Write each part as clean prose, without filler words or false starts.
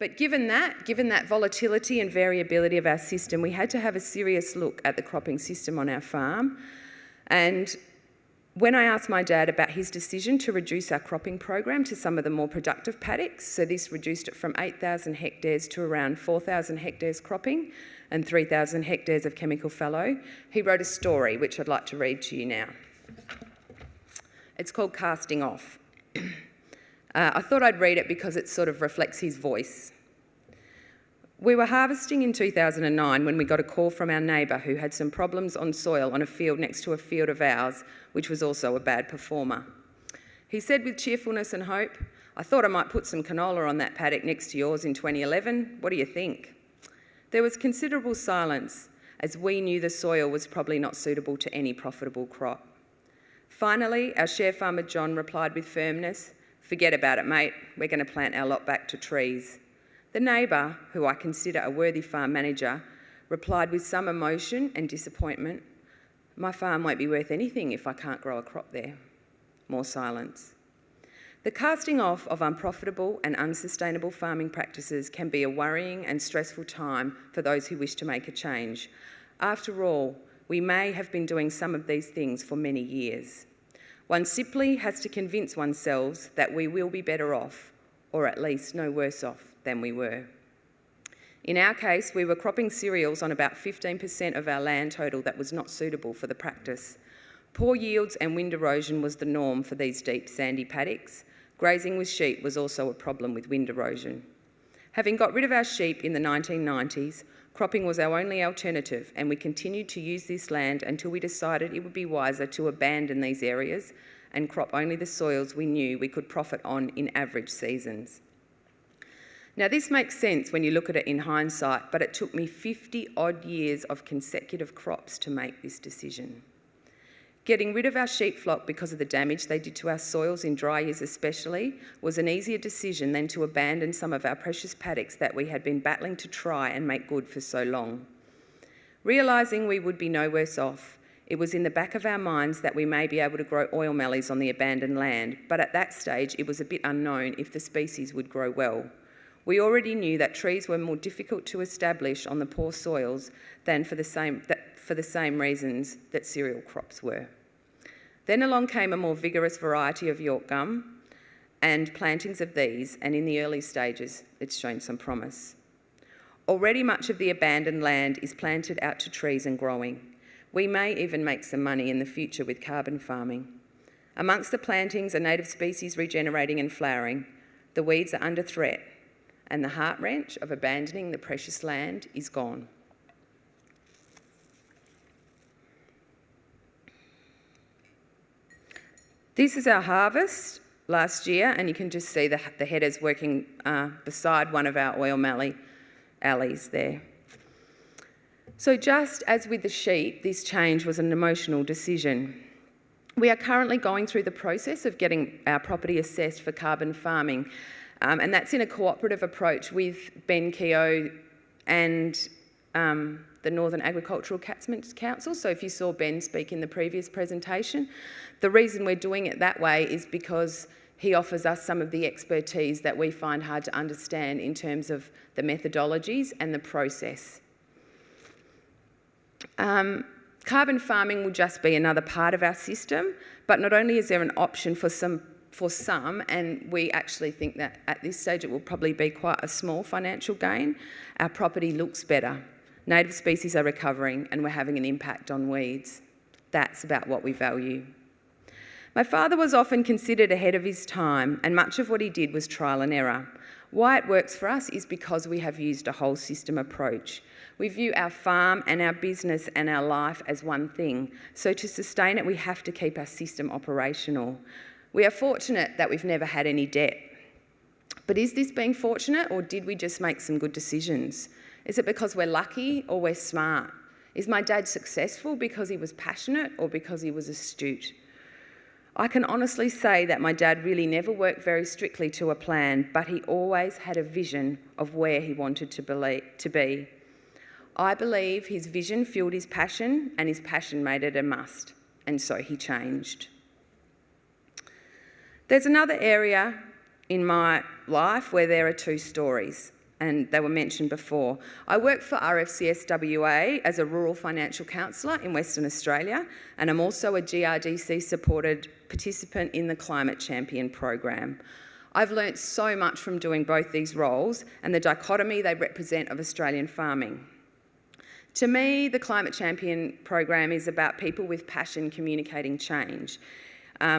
But given that volatility and variability of our system, we had to have a serious look at the cropping system on our farm. And when I asked my dad about his decision to reduce our cropping program to some of the more productive paddocks, so this reduced it from 8,000 hectares to around 4,000 hectares cropping and 3,000 hectares of chemical fallow, he wrote a story which I'd like to read to you now. It's called Casting Off. I thought I'd read it because it sort of reflects his voice. We were harvesting in 2009 when we got a call from our neighbour who had some problems on soil on a field next to a field of ours, which was also a bad performer. He said with cheerfulness and hope, "I thought I might put some canola on that paddock next to yours in 2011. What do you think?" There was considerable silence, as we knew the soil was probably not suitable to any profitable crop. Finally, our share farmer John replied with firmness, "Forget about it, mate. We're going to plant our lot back to trees." The neighbour, who I consider a worthy farm manager, replied with some emotion and disappointment, "My farm won't be worth anything if I can't grow a crop there." More silence. The casting off of unprofitable and unsustainable farming practices can be a worrying and stressful time for those who wish to make a change. After all, we may have been doing some of these things for many years. One simply has to convince oneself that we will be better off, or at least no worse off than we were. In our case, we were cropping cereals on about 15% of our land total that was not suitable for the practice. Poor yields and wind erosion was the norm for these deep sandy paddocks. Grazing with sheep was also a problem with wind erosion. Having got rid of our sheep in the 1990s, cropping was our only alternative, and we continued to use this land until we decided it would be wiser to abandon these areas and crop only the soils we knew we could profit on in average seasons. Now, this makes sense when you look at it in hindsight, but it took me 50-odd years of consecutive crops to make this decision. Getting rid of our sheep flock because of the damage they did to our soils in dry years especially was an easier decision than to abandon some of our precious paddocks that we had been battling to try and make good for so long. Realising we would be no worse off, it was in the back of our minds that we may be able to grow oil mallees on the abandoned land, but at that stage it was a bit unknown if the species would grow well. We already knew that trees were more difficult to establish on the poor soils than for the same reasons that cereal crops were. Then along came a more vigorous variety of York gum and plantings of these, and in the early stages it's shown some promise. Already much of the abandoned land is planted out to trees and growing. We may even make some money in the future with carbon farming. Amongst the plantings are native species regenerating and flowering. The weeds are under threat, and the heart wrench of abandoning the precious land is gone. This is our harvest last year, and you can just see the headers working beside one of our oil mallee alleys there. So just as with the sheep, this change was an emotional decision. We are currently going through the process of getting our property assessed for carbon farming, and that's in a cooperative approach with Ben Keogh and the Northern Agricultural Catchment Council. So if you saw Ben speak in the previous presentation, the reason we're doing it that way is because he offers us some of the expertise that we find hard to understand in terms of the methodologies and the process. Carbon farming will just be another part of our system, but not only is there an option for some, and we actually think that at this stage it will probably be quite a small financial gain, our property looks better. Native species are recovering and we're having an impact on weeds. That's about what we value. My father was often considered ahead of his time, and much of what he did was trial and error. Why it works for us is because we have used a whole system approach. We view our farm and our business and our life as one thing, so to sustain it we have to keep our system operational. We are fortunate that we've never had any debt. But is this being fortunate, or did we just make some good decisions? Is it because we're lucky or we're smart? Is my dad successful because he was passionate or because he was astute? I can honestly say that my dad really never worked very strictly to a plan, but he always had a vision of where he wanted to be. I believe his vision fueled his passion, and his passion made it a must, and so he changed. There's another area in my life where there are two stories, and they were mentioned before. I work for RFCS WA as a rural financial counsellor in Western Australia, and I'm also a GRDC-supported participant in the Climate Champion program. I've learnt so much from doing both these roles and the dichotomy they represent of Australian farming. To me, the Climate Champion program is about people with passion communicating change.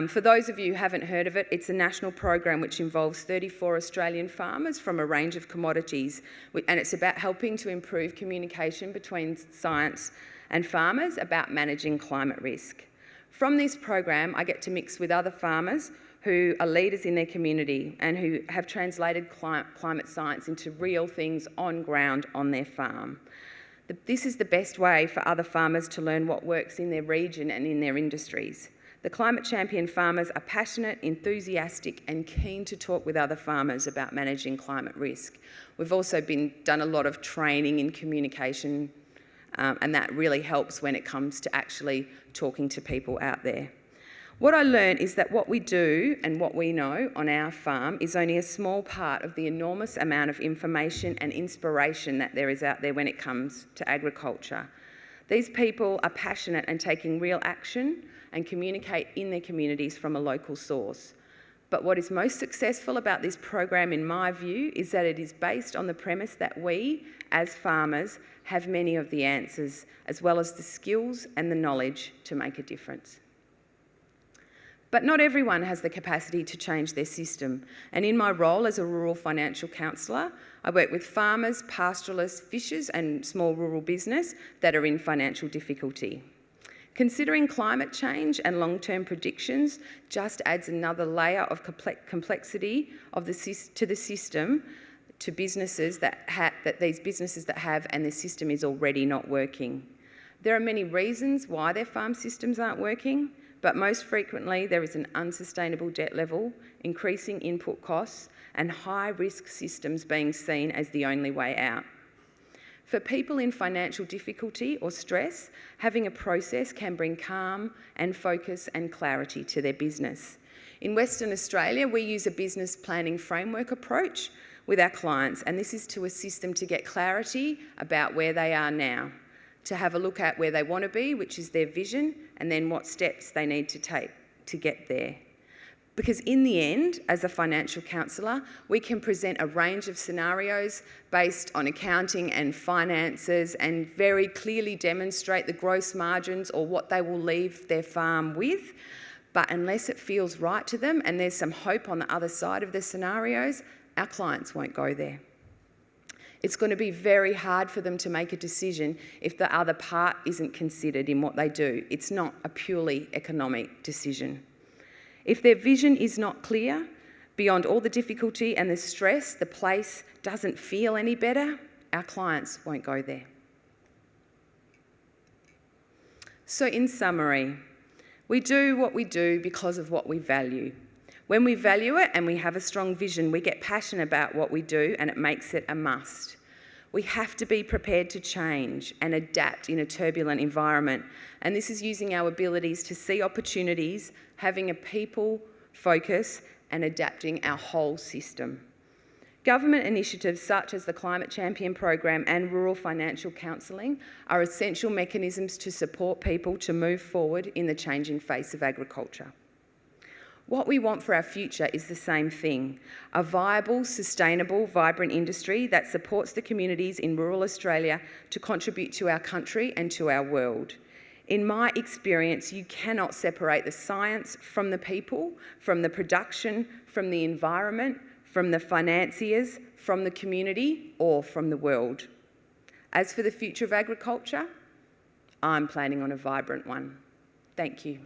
For those of you who haven't heard of it, it's a national program which involves 34 Australian farmers from a range of commodities, and it's about helping to improve communication between science and farmers about managing climate risk. From this program, I get to mix with other farmers who are leaders in their community and who have translated climate science into real things on ground on their farm. This is the best way for other farmers to learn what works in their region and in their industries. The Climate Champion farmers are passionate, enthusiastic and keen to talk with other farmers about managing climate risk. We've also done a lot of training in communication and that really helps when it comes to actually talking to people out there. What I learned is that what we do and what we know on our farm is only a small part of the enormous amount of information and inspiration that there is out there when it comes to agriculture. These people are passionate and taking real action and communicate in their communities from a local source. But what is most successful about this program, in my view, is that it is based on the premise that we, as farmers, have many of the answers, as well as the skills and the knowledge to make a difference. But not everyone has the capacity to change their system. And in my role as a rural financial counsellor, I work with farmers, pastoralists, fishers and small rural business that are in financial difficulty. Considering climate change and long-term predictions just adds another layer of complexity to the system, to businesses that these businesses have and their system is already not working. There are many reasons why their farm systems aren't working, but most frequently there is an unsustainable debt level, increasing input costs and high-risk systems being seen as the only way out. For people in financial difficulty or stress, having a process can bring calm and focus and clarity to their business. In Western Australia, we use a business planning framework approach with our clients, and this is to assist them to get clarity about where they are now, to have a look at where they want to be, which is their vision, and then what steps they need to take to get there. Because in the end, as a financial counsellor, we can present a range of scenarios based on accounting and finances and very clearly demonstrate the gross margins or what they will leave their farm with. But unless it feels right to them and there's some hope on the other side of the scenarios, our clients won't go there. It's going to be very hard for them to make a decision if the other part isn't considered in what they do. It's not a purely economic decision. If their vision is not clear, beyond all the difficulty and the stress, the place doesn't feel any better, our clients won't go there. So in summary, we do what we do because of what we value. When we value it and we have a strong vision, we get passionate about what we do and it makes it a must. We have to be prepared to change and adapt in a turbulent environment. And this is using our abilities to see opportunities, having a people focus and adapting our whole system. Government initiatives such as the Climate Champion program and rural financial counselling are essential mechanisms to support people to move forward in the changing face of agriculture. What we want for our future is the same thing: a viable, sustainable, vibrant industry that supports the communities in rural Australia to contribute to our country and to our world. In my experience, you cannot separate the science from the people, from the production, from the environment, from the financiers, from the community, or from the world. As for the future of agriculture, I'm planning on a vibrant one. Thank you.